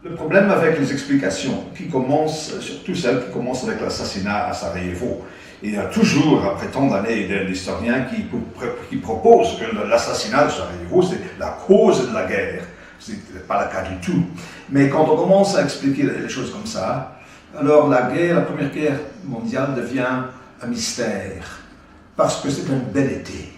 Le problème avec les explications, qui commencent, surtout celles qui commencent avec l'assassinat à Sarajevo, il y a toujours, après tant d'années, des historiens qui proposent que l'assassinat de Sarajevo, c'est la cause de la guerre. Ce n'est pas le cas du tout. Mais quand on commence à expliquer les choses comme ça, alors la Première Guerre mondiale devient un mystère. Parce que c'est un bel été.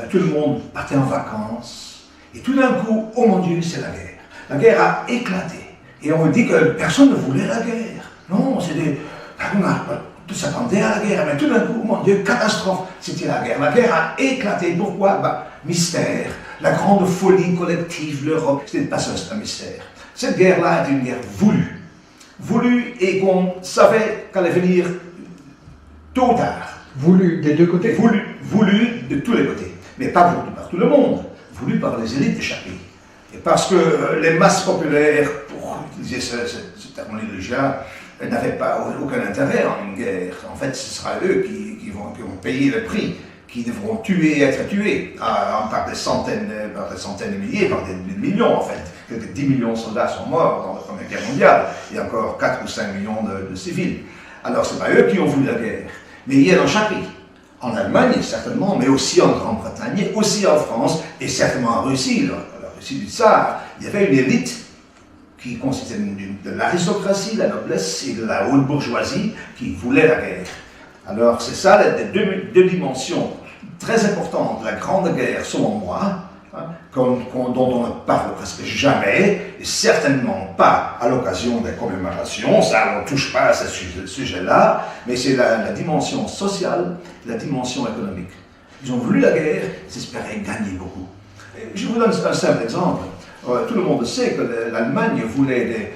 Tout le monde partait en vacances. Et tout d'un coup, oh mon Dieu, c'est la guerre. La guerre a éclaté. Et on me dit que personne ne voulait la guerre. Non, on s'attendait à la guerre. Mais tout d'un coup, oh mon Dieu, catastrophe, c'était la guerre. La guerre a éclaté. Pourquoi? Mystère. La grande folie collective, l'Europe, ce n'est pas ça, c'est un mystère. Cette guerre-là est une guerre voulue. Voulue et qu'on savait qu'elle allait venir tôt ou tard. Voulu des deux côtés? Voulu de tous les côtés. Mais pas voulu par tout le monde. Voulu par les élites de chaque pays. Et parce que les masses populaires, pour utiliser cette terminologie-là, n'avaient pas aucun intérêt en une guerre. En fait, ce sera eux qui vont payer le prix, qui devront tuer et être tués, par des centaines de milliers, par des millions en fait. Quelques 10 millions de soldats sont morts dans la Première Guerre mondiale, et encore 4 ou 5 millions de civils. Alors, ce n'est pas eux qui ont voulu la guerre, mais il y a dans chaque pays. En Allemagne, certainement, mais aussi en Grande-Bretagne, aussi en France, et certainement en Russie, la Russie du Tsar. Il y avait une élite qui consistait de l'aristocratie, de la noblesse et de la haute bourgeoisie qui voulait la guerre. Alors, c'est ça les deux dimensions très importantes de la Grande Guerre, selon moi, dont on ne parle presque jamais, et certainement pas à l'occasion des commémorations, ça on ne touche pas à ce sujet-là, mais c'est la dimension sociale, la dimension économique. Ils ont voulu la guerre, ils espéraient gagner beaucoup. Et je vous donne un simple exemple. Tout le monde sait que l'Allemagne voulait